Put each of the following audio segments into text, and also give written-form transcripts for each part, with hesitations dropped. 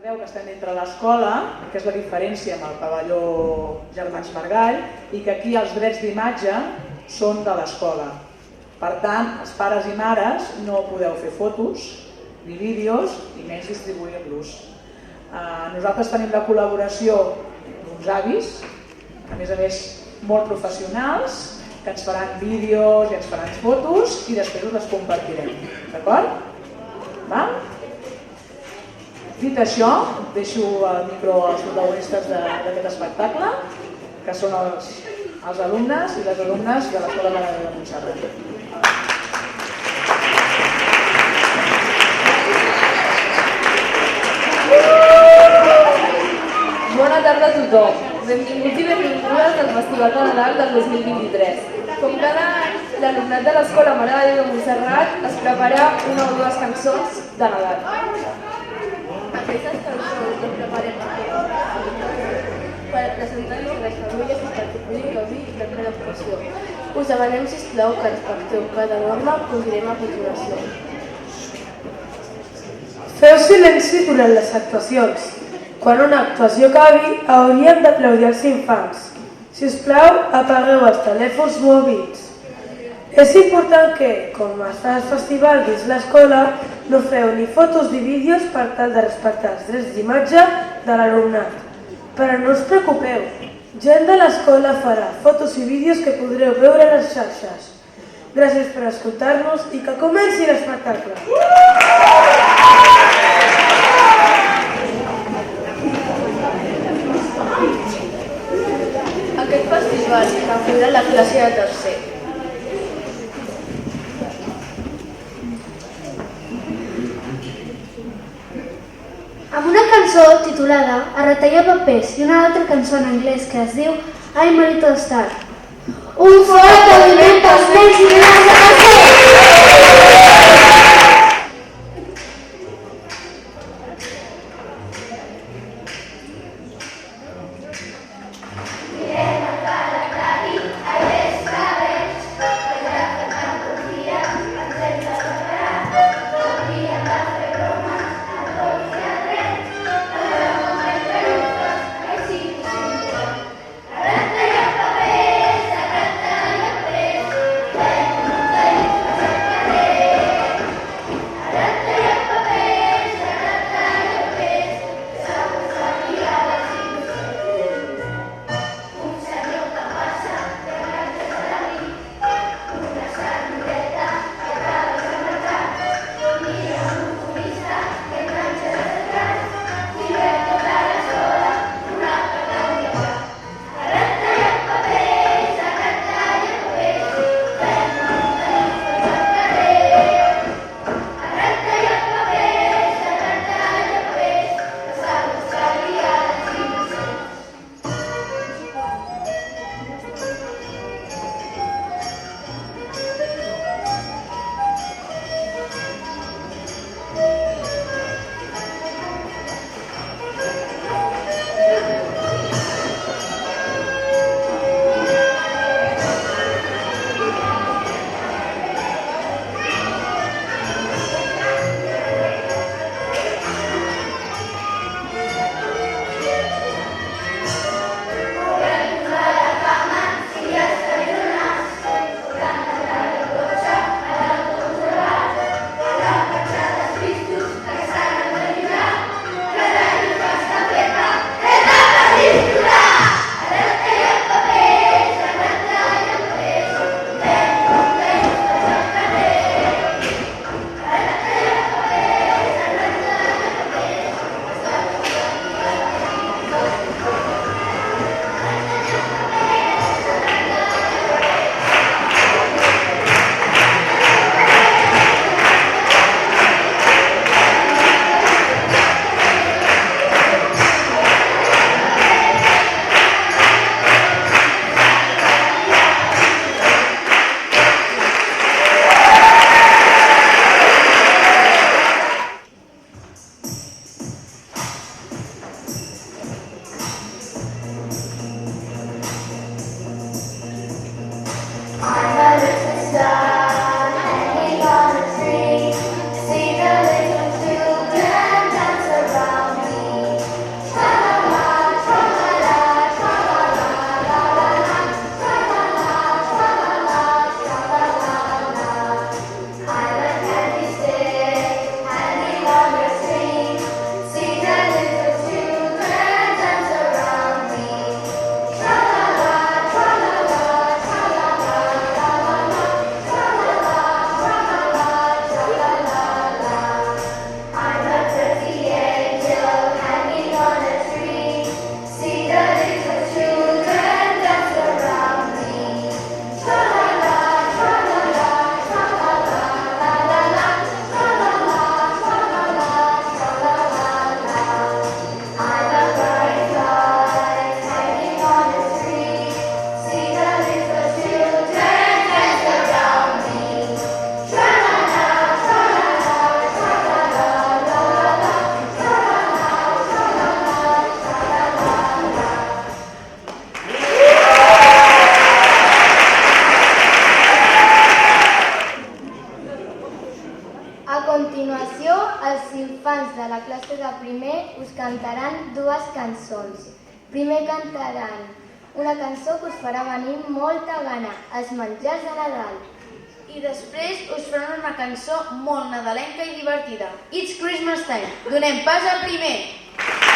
Recordeu que estem dintre l'escola, que és la diferència amb el pavelló Germans Margall, i que aquí els drets d'imatge són de l'escola. Per tant, els pares i mares no podeu fer fotos ni vídeos i menys distribuir-los. Nosaltres tenim la col·laboració d'uns avis, a més molt professionals, que ens faran vídeos i ens faran fotos i després us les compartirem. D'acord? Dit això, deixo el micro als protagonistes d'aquest espectacle, que són els alumnes i les alumnes de l'Escola Mare de Déu de Montserrat. Bona tarda a tothom. Benvinguts i benvingudes al Festival de Nadal del 2023. Com cada any, l'alumnat de l'Escola Mare de Déu de Montserrat es prepara una o dues cançons de Nadal. Aquestes cançons les preparem per presentar-los a les famílies i perquè puguin gaudir de cada actuació. Us demanem, sisplau, que respecteu cada norma que us direm a continuació. Feu silenci durant les actuacions. Quan una actuació acabi, hauríem d'aplaudir els infants. Si us plau, apagueu els telèfons mòbils. És important que, com es fa al festival dins l'escola, no feu ni fotos ni vídeos per tal de respectar els drets d'imatge de l'alumnat. Però no us preocupeu, gent de l'escola farà fotos i vídeos que podreu veure a les xarxes. Gràcies per escoltar-nos i que comenci l'espectacle. Aquest festival inaugura la classe de tercer. Amb una cançó titulada A retallar papers i una altra cançó en anglès que es diu I'm a Little Star. Un fort aplaudiment pels nens i nenes de tercer! que primer us cantaran dues cançons. Primer cantaran una cançó que us farà venir molta gana, els menjars de Nadal. I després us faran una cançó molt nadalenca i divertida. It's Christmas time. Donem pas al primer. La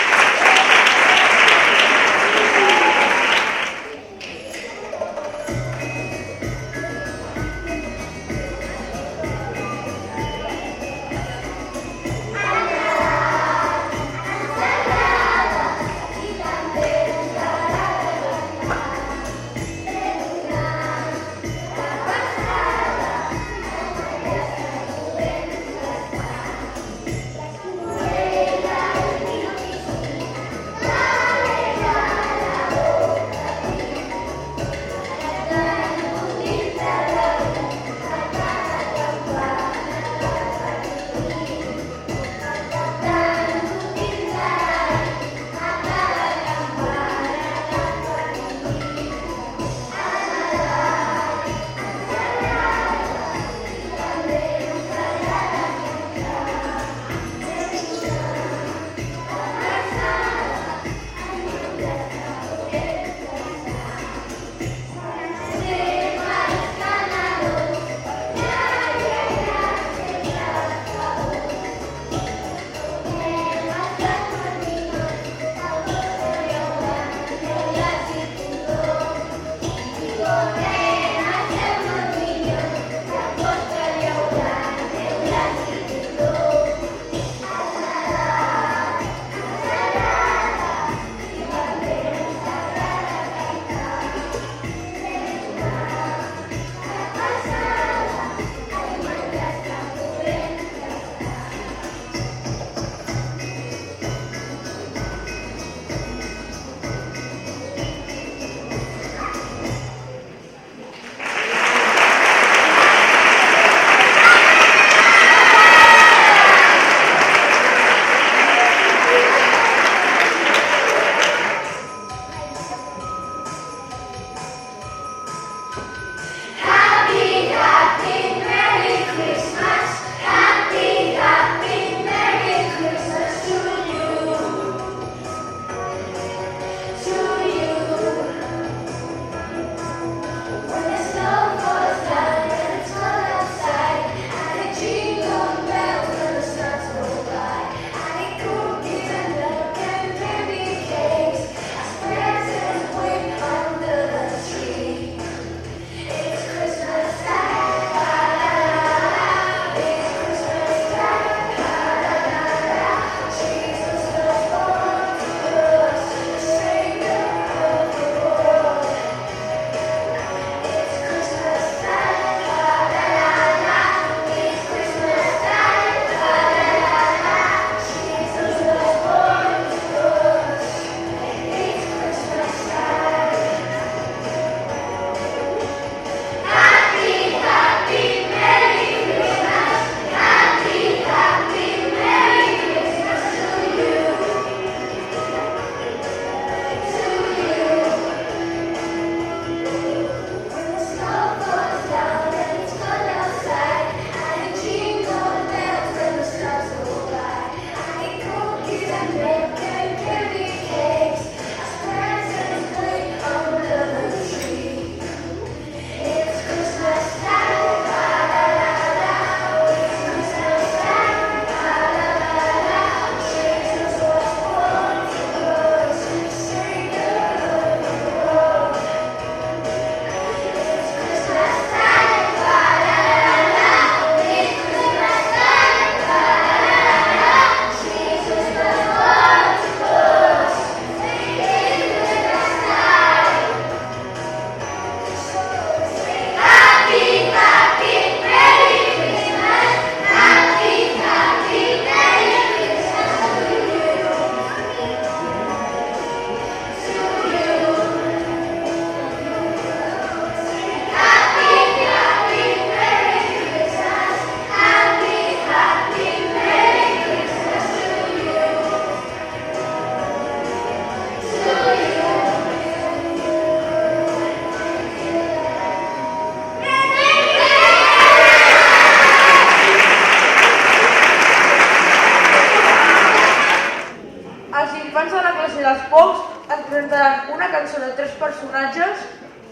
infants de la classe dels pocs ens presentaran una cançó de 3 personatges.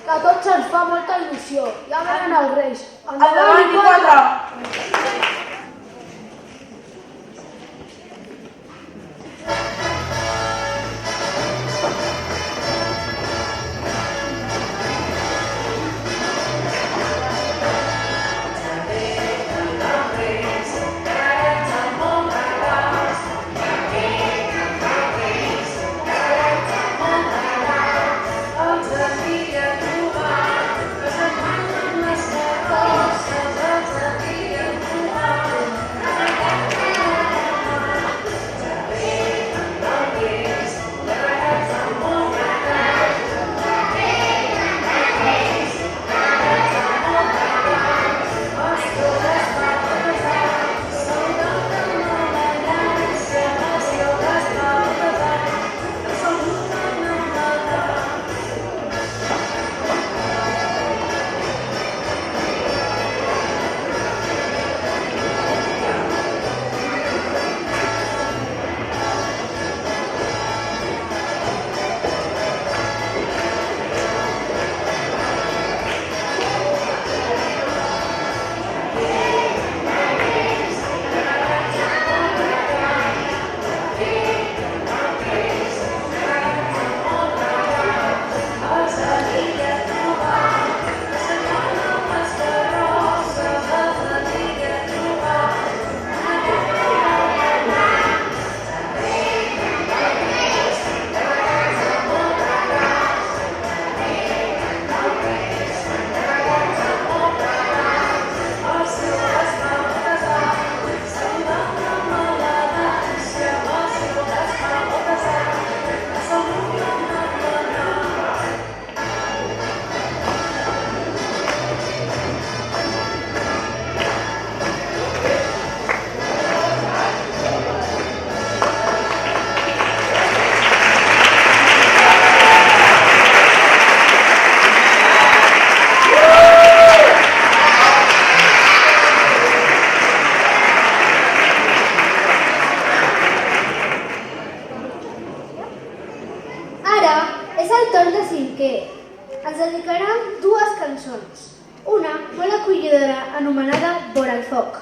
Que a tots ens fa molta il·lusió. Ja venen els Reis. Endavant, I4! Ens dedicaran dues cançons. Una molt acollidora anomenada Vora el foc.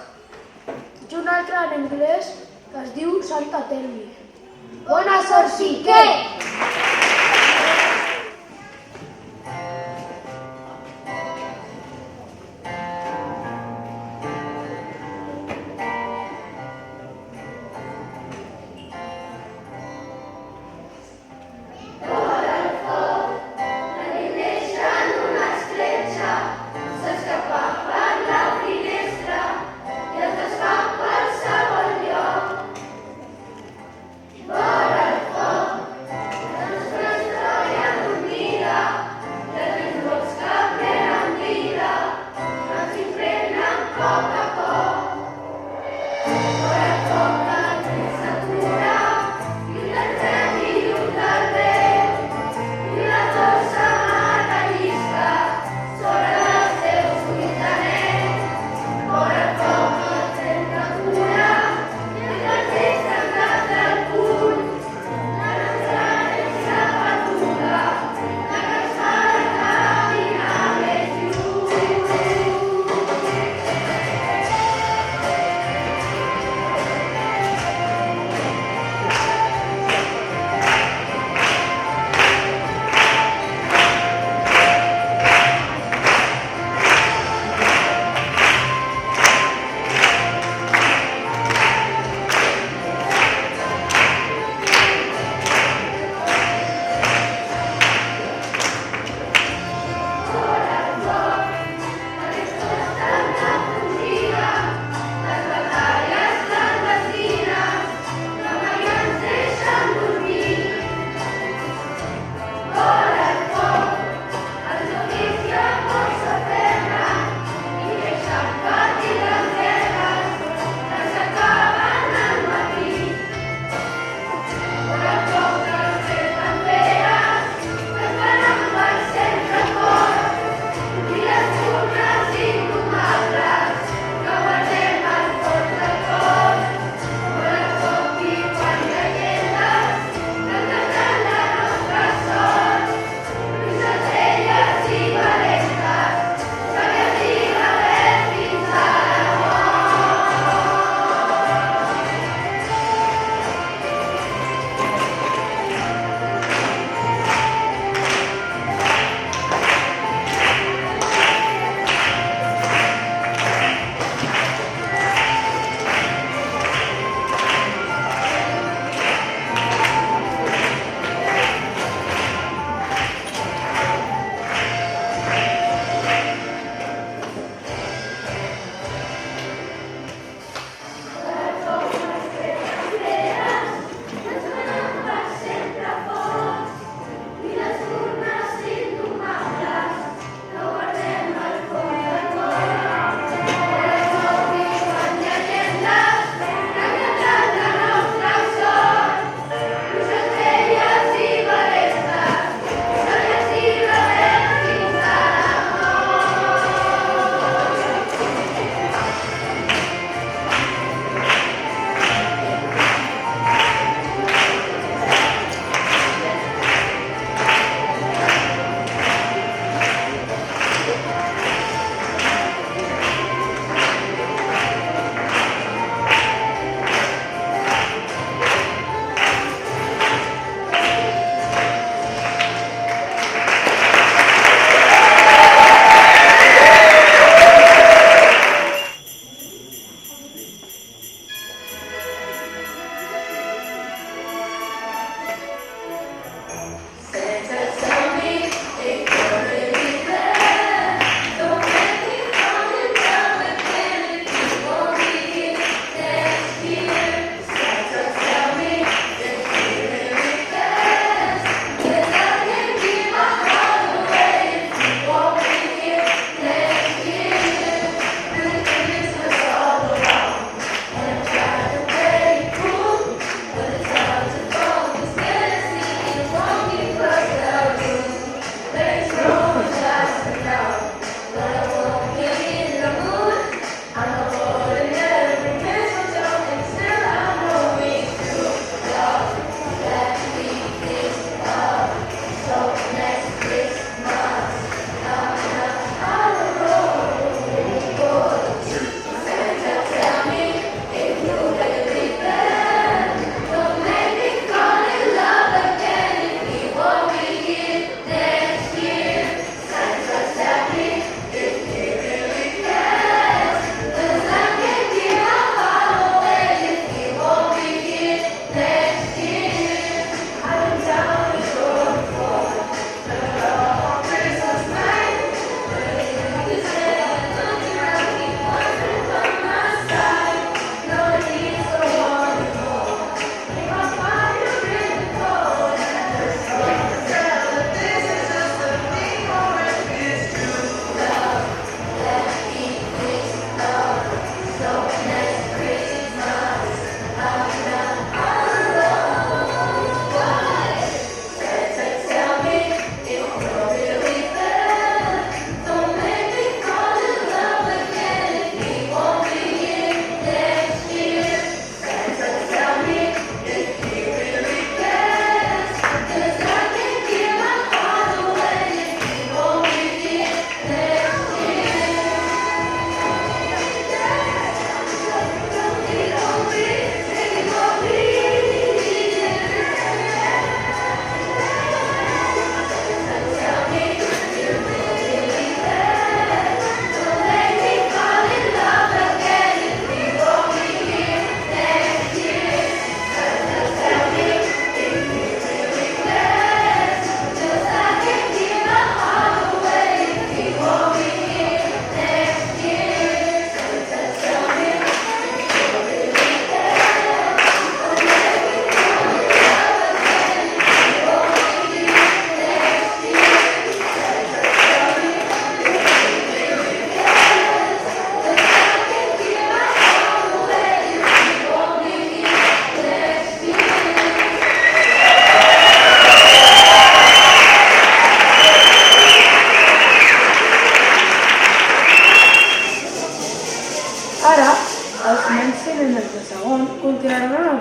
I una altra en anglès que es diu Santa Telmi. Bona sort, Siquer!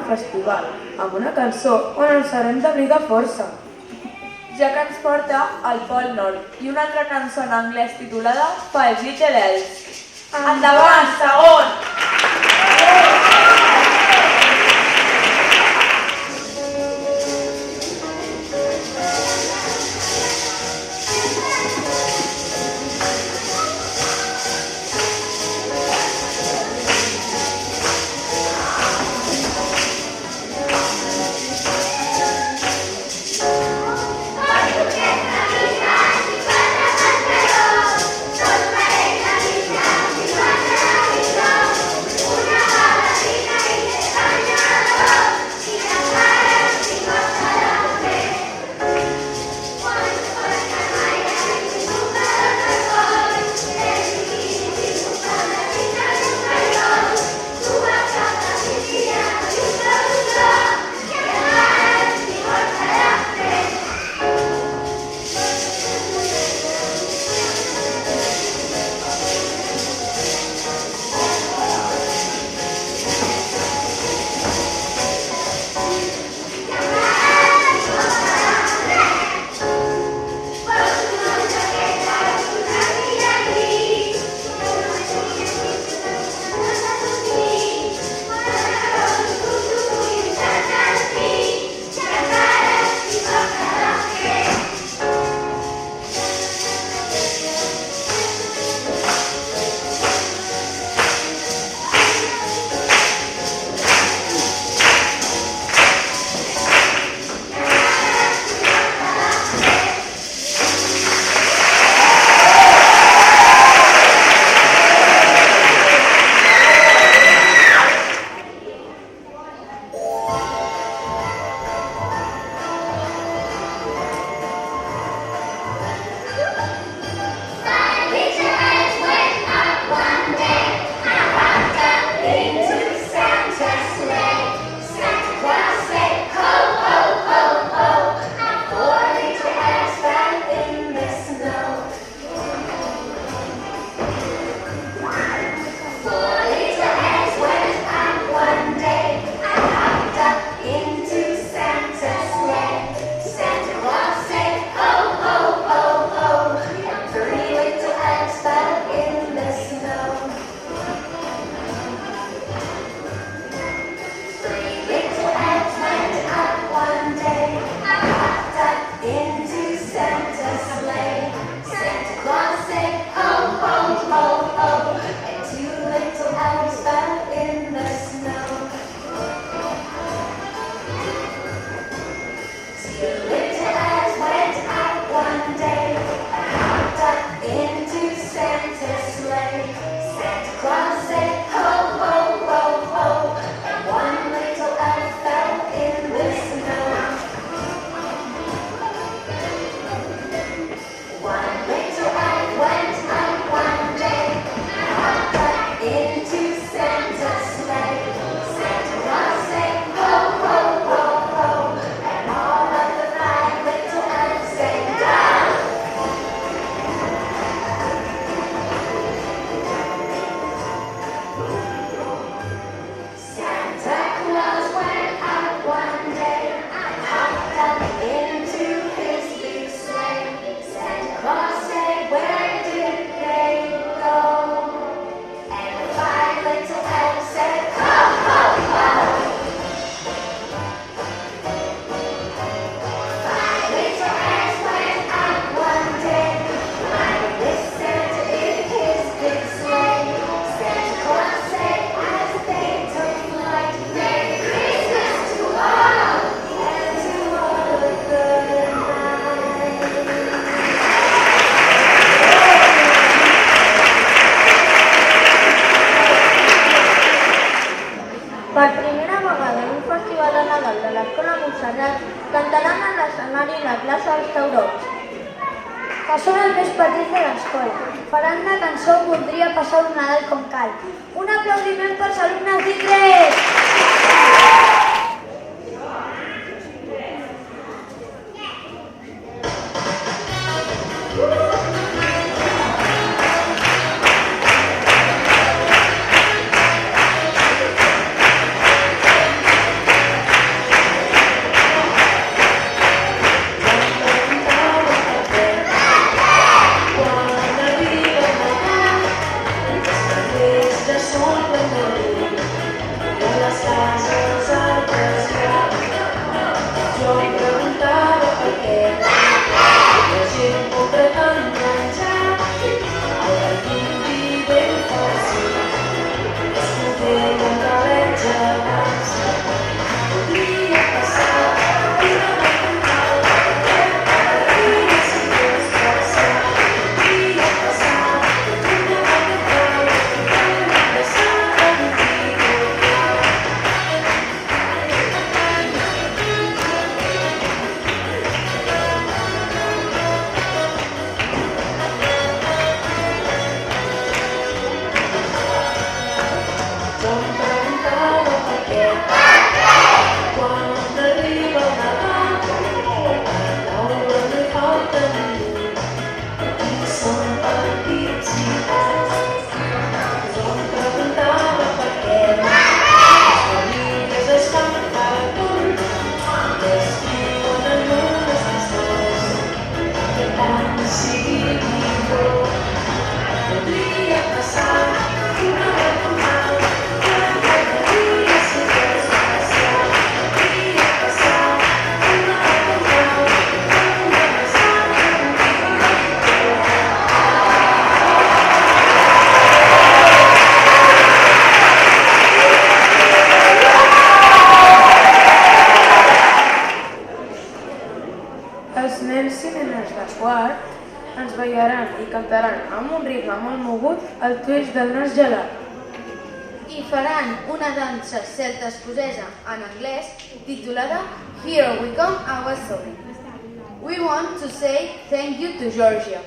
festival, amb una cançó on ens haurem d'abrigar força. Ja que ens porta al Pol Nord i una altra cançó en anglès titulada Five Little Elves. Endavant, segon! cantaran a l'escenari la plaça dels Taurons, que són els més petits de l'escola. Faran la cançó Voldria passar un Nadal com cal. Un aplaudiment pels alumnes d'I3! Jo em preguntava per què la gent compra tant menjar. Ara tinc vi ben fàcil, és que feien galets abans. Podria passar una matinal, podria si fos passar. Podria passar una matinal, podria passar un dia. Jo em preguntava per què quan arriba el Nadal a taula no hi falta ningú i som petits i grans. Jo em preguntava per què les famílies es fan cartons i escriuen en unes cançons que tant sigui millor. Podria passar una matinal, podria si fos passar. Podria passar una matinal, podria passar un dia. Els nens i nenes de quart ens ballaran i cantaran amb un ritme molt mogut el twist del nas gelat. I faran una dansa celta escocesa en anglès titulada Here We Come Our Story. We want to say thank you to Georgia.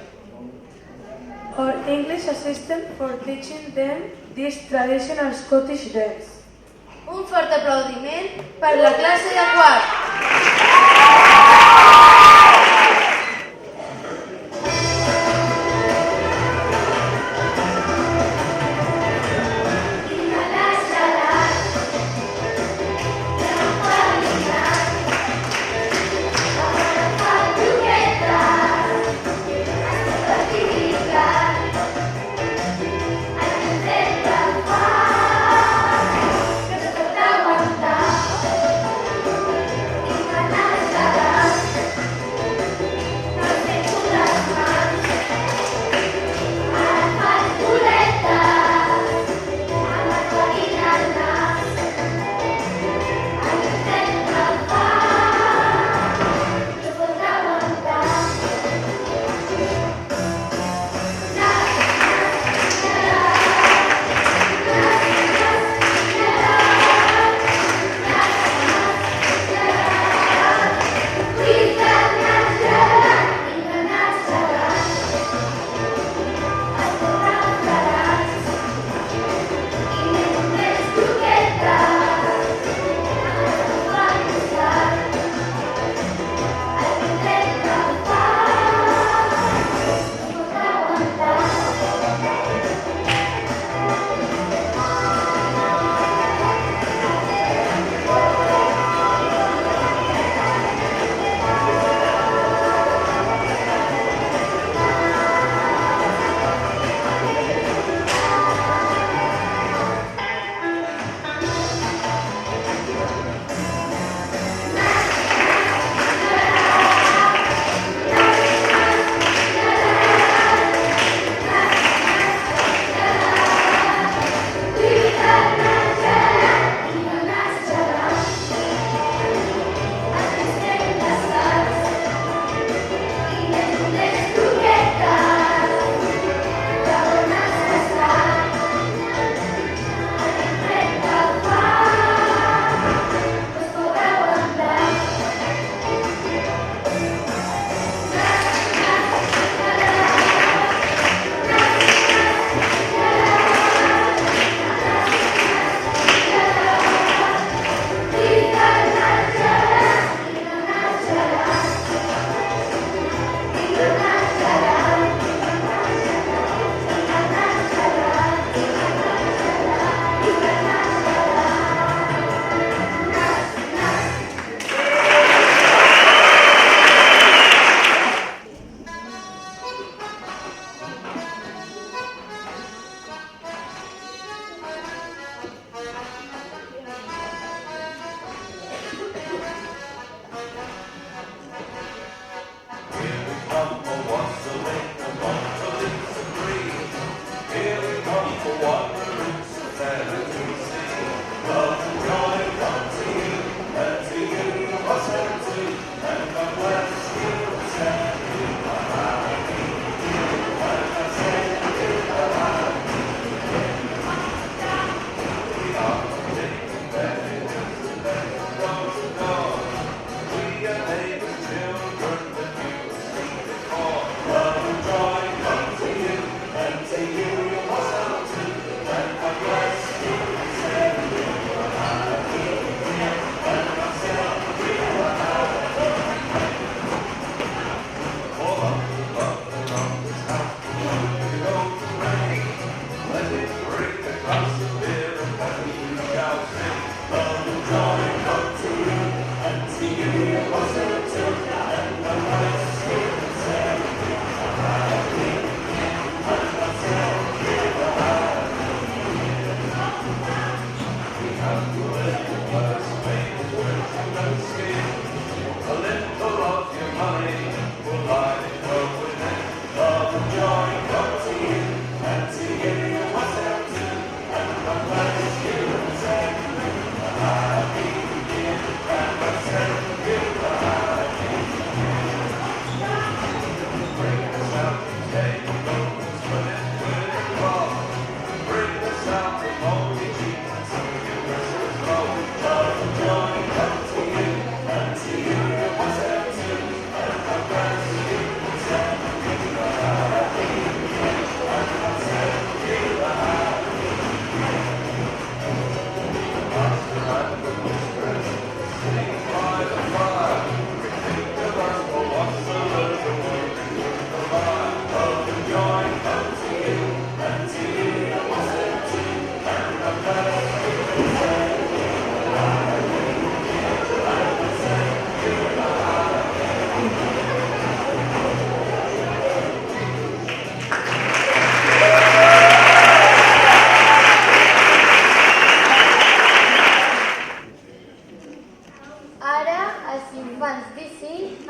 Our English assistant for teaching them this traditional Scottish dance. Un fort aplaudiment per la classe de quart.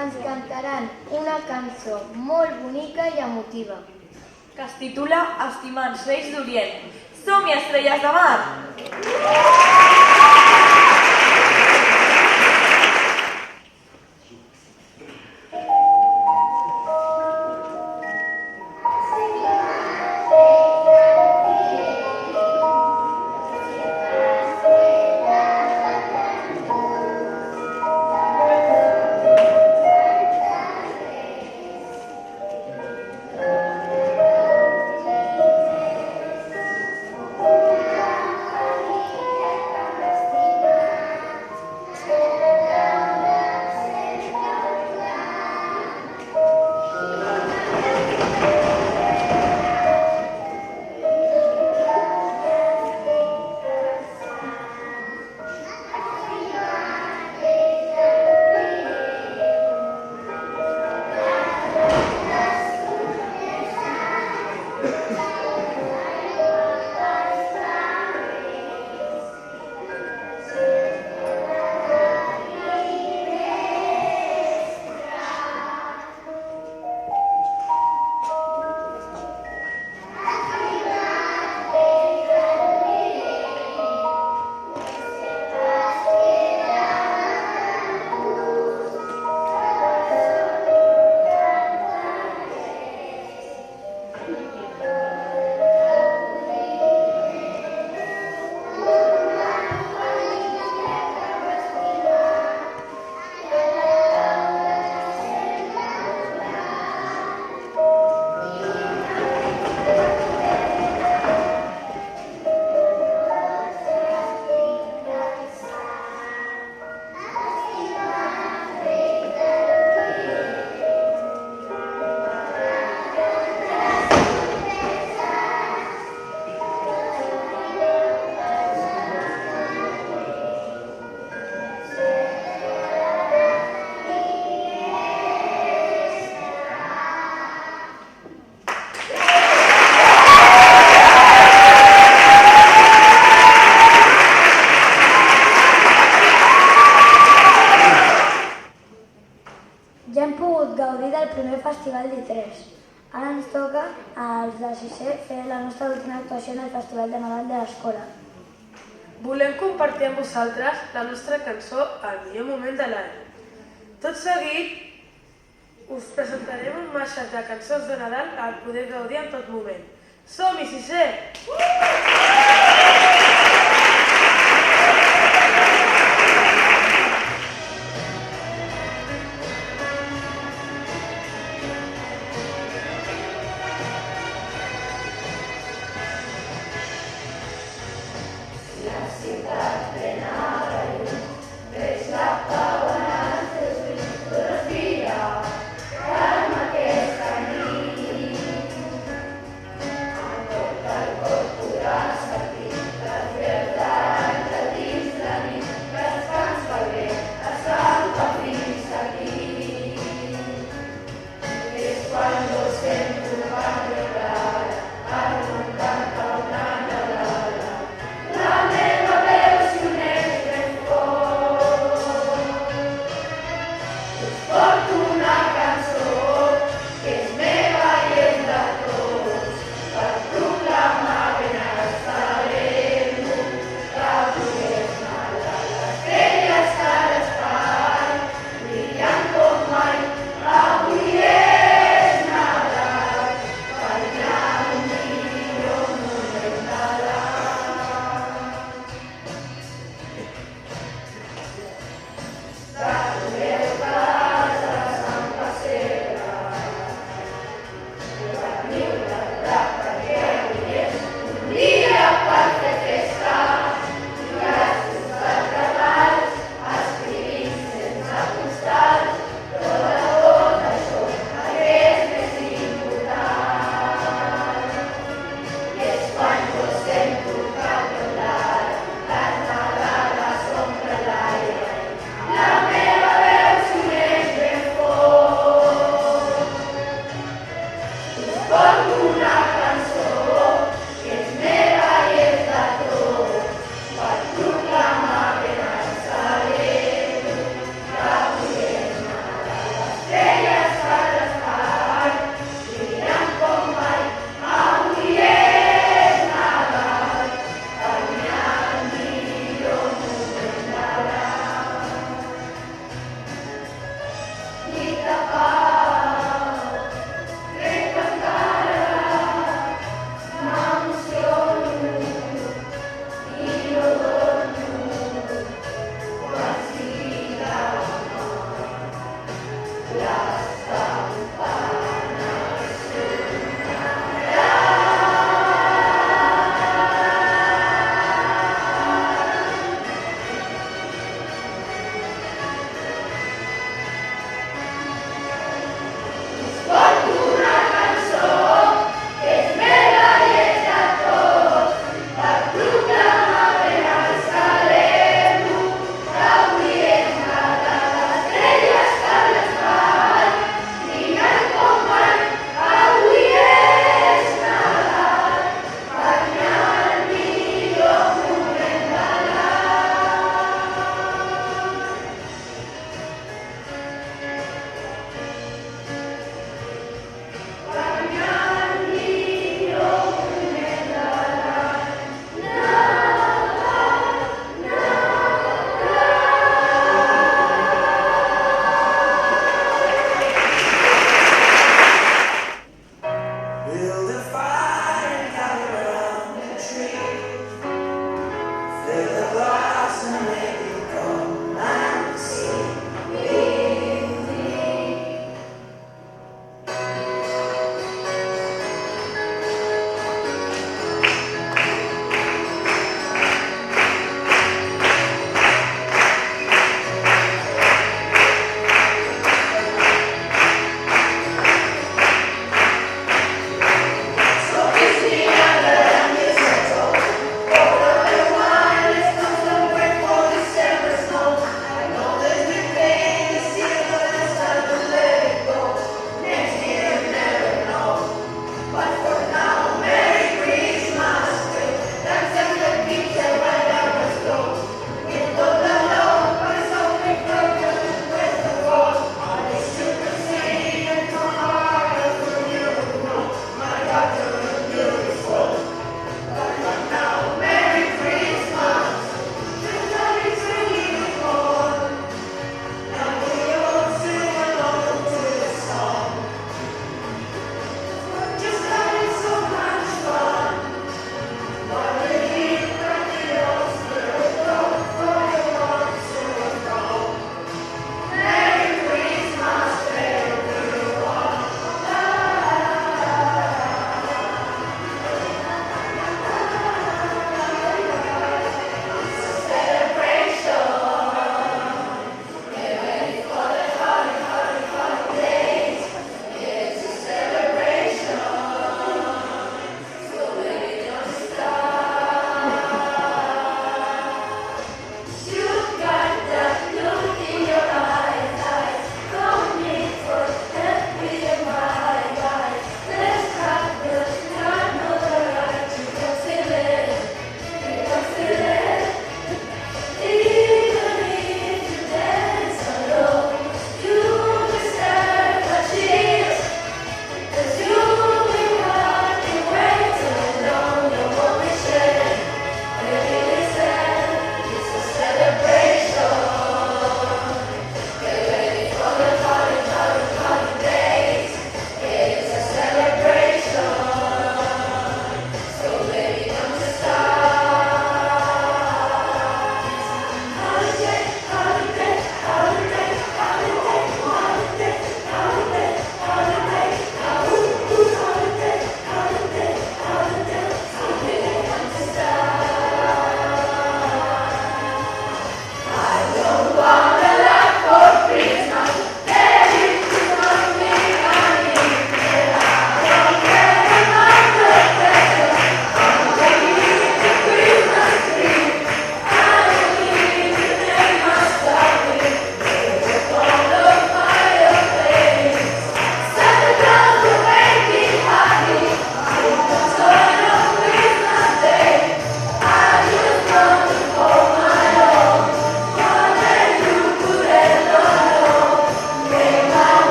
ens cantaran una cançó molt bonica i emotiva. Que es titula Estimants Reis d'Orient. Som-hi, estrelles de mar! Ja hem pogut gaudir del primer festival d'I3. Ara ens toca als de 6è fer la nostra última actuació en el Festival de Nadal de l'escola. Volem compartir amb vosaltres la nostra cançó El millor moment de l'any. Tot seguit, us presentarem un mashup de cançons de Nadal al poder gaudir en tot moment. Som-hi, 6è! Calma aquesta nit, tot el cor curat.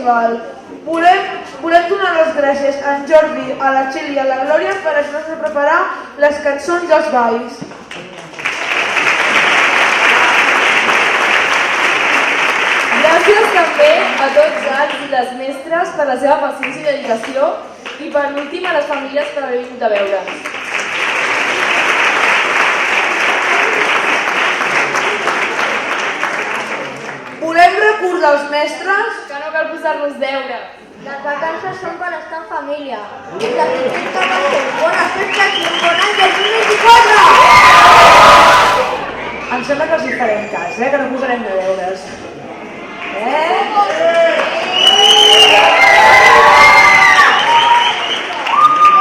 festival. Volem donar les gràcies a en Jordi, a la Txell i a la Glòria per ajudar-nos a preparar les cançons dels balls. Gràcies també a tots els i les mestres per la seva paciència i dedicació i per l'últim a les famílies per haver vingut a veure'ns. Volem recordar als mestres Que no cal posar-nos deure. Les vacances són per estar en família. I la finestra va ser bones festes i un bon any 2024! Em sembla que els hi farem cas, que no posarem de deures.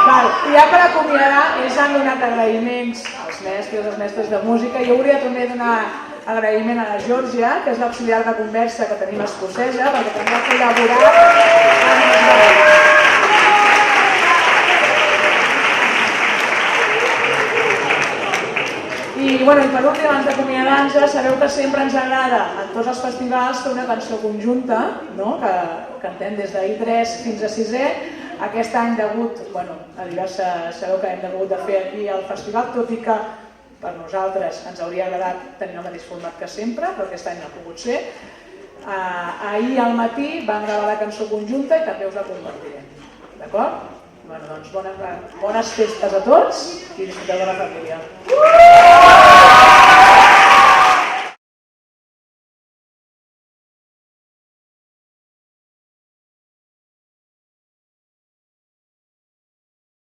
Val, i ja per acomiadar, ells han donat agraïments als mestres i als mestres de música. Jo hauria també donar agraïment a la Georgia, que és l'auxiliar de conversa que tenim escocesa, perquè també ha col·laborat amb els... I per últim, abans d'acomiadar-nos, sabeu que sempre ens agrada en tots els festivals fer una cançó conjunta, que cantem des d'I3 fins a 6è. Aquest any degut, sabeu que hem hagut de fer aquí al festival, tot i que per nosaltres ens hauria agradat tenir el mateix format que sempre, però aquest any no ha pogut ser. Ahir al matí vam gravar la cançó conjunta i també us la compartirem. D'acord? Doncs bones festes a tots i disfruteu de la família.